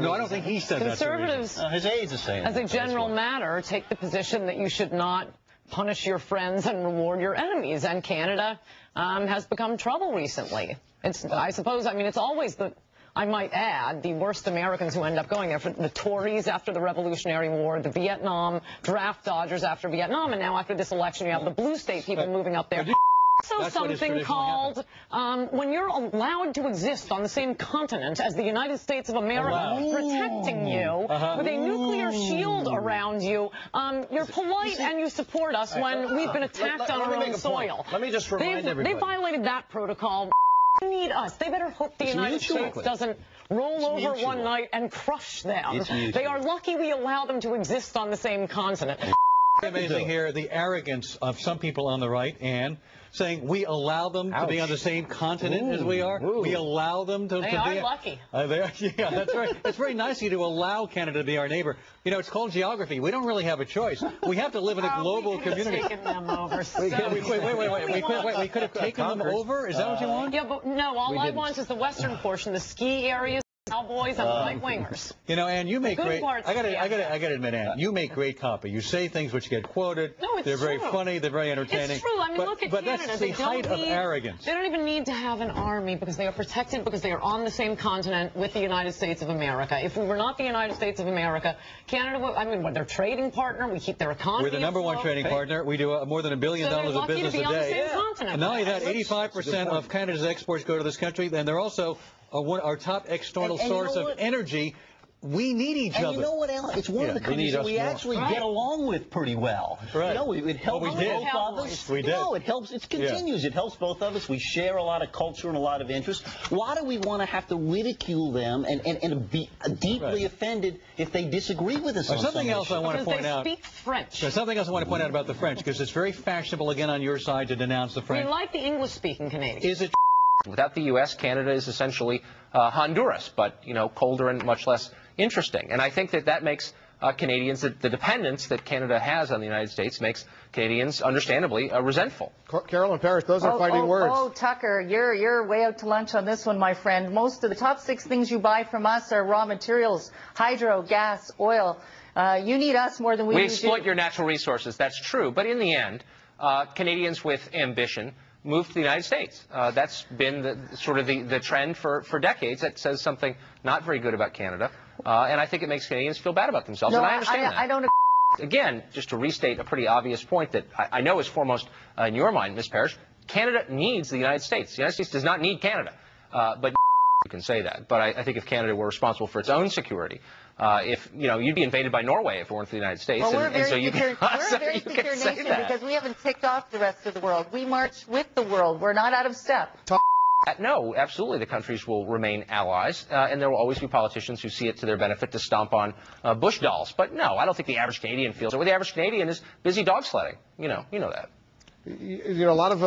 No, I don't think he said that. Conservatives, his aides are saying as a general matter, take the position that you should not punish your friends and reward your enemies. And Canada has become trouble recently. I suppose, I mean, it's always I might add, the worst Americans who end up going there, for the Tories after the Revolutionary War, the Vietnam draft dodgers after Vietnam, and now after this election you have the blue state people moving up there. Also something called, when you're allowed to exist on the same continent as the United States of America, protecting you with a nuclear shield around you, you're polite and you support us when we've been attacked on our own soil. Let me just remind everybody. They violated that protocol. They need us. They better hope the United States doesn't roll over one night and crush them. They are lucky we allow them to exist on the same continent. Amazing here, the arrogance of some people on the right, and saying we allow them to be on the same continent as we are. We allow them to They are lucky. Yeah, that's right. It's very nice of you to allow Canada to be our neighbor. You know, it's called geography. We don't really have a choice. We have to live in a global community. We could have taken them over. Wait. We could have taken them over? Is that what you want? Yeah, but no, all I want is the western portion, the ski areas, cowboys, and right-wingers. You know, Ann, you make great. I gotta admit, Ann, you make great copy. You say things which get quoted. No, it's They're true. very funny. They're very entertaining. It's true. I mean, look at But Canada. that's the height of arrogance. They don't even need to have an army because they are protected because they are on the same continent with the United States of America. If we were not the United States of America, Canada would, I mean, their trading partner. We keep their economy. We're the number one trading partner. We do more than $1 billion of business a day. And not only that, 85% of Canada's exports go to this country, and they're also our top external source of energy. We need each other. And you know what else? It's one of the countries that we actually get along with pretty well. Right. You know, it helps both of us. We did. No, it helps. It continues. It helps both of us. We share a lot of culture and a lot of interest. Why do we want to have to ridicule them and be deeply offended if they disagree with us on something else I want to point out. Because they speak French. There's something else I want to point out about the French, because it's very fashionable again on your side to denounce the French. We like the English-speaking Canadians. Is it? Without the U.S., Canada is essentially Honduras, but, you know, colder and much less interesting. And I think that makes Canadians, the dependence that Canada has on the United States makes Canadians, understandably, resentful. Carolyn Parrish, those are fighting words. Oh, Tucker, you're way out to lunch on this one, my friend. Most of the top 6 things you buy from us are raw materials, hydro, gas, oil. You need us more than we We exploit your natural resources, that's true. But in the end, Canadians with ambition move to the United States. That's been the trend for decades. That says something not very good about Canada. And I think it makes Canadians feel bad about themselves. No, and I understand that. I don't. Again, just to restate a pretty obvious point that I know is foremost in your mind, Ms. Parrish, Canada needs the United States. The United States does not need Canada. But you can say that. But I think if Canada were responsible for its own security, if you'd be invaded by Norway if it weren't for the United States. Well, we're a very secure nation because we haven't ticked off the rest of the world. We march with the world. We're not out of step. No, absolutely. The countries will remain allies, and there will always be politicians who see it to their benefit to stomp on Bush dolls. But no, I don't think the average Canadian feels it. Well, the average Canadian is busy dog sledding. You know that. You know, a lot of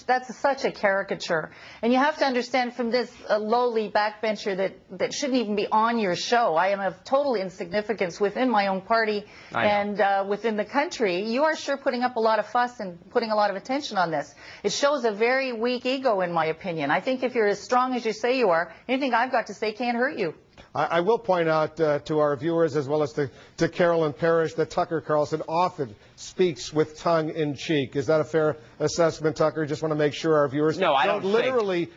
that's such a caricature, and you have to understand from this lowly backbencher that shouldn't even be on your show. I am of total insignificance within my own party and within the country. You are sure putting up a lot of fuss and putting a lot of attention on this. It shows a very weak ego, in my opinion. I think if you're as strong as you say you are, anything I've got to say can't hurt you. I will point out to our viewers as well as to Carolyn Parrish that Tucker Carlson often speaks with tongue in cheek. Is that a fair assessment, Tucker? Just want to make sure our viewers don't literally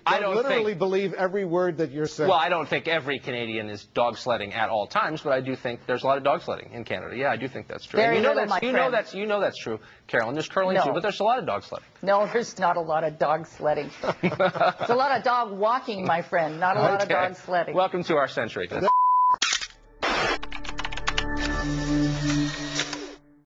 believe every word that you're saying. Well, I don't think every Canadian is dog sledding at all times, but I do think there's a lot of dog sledding in Canada. Yeah, I do think that's true. You know that's true, Carolyn. There's curling too, but there's a lot of dog sledding. No, there's not a lot of dog sledding. There's a lot of dog walking, my friend, not a lot of dog sledding. Welcome to our century.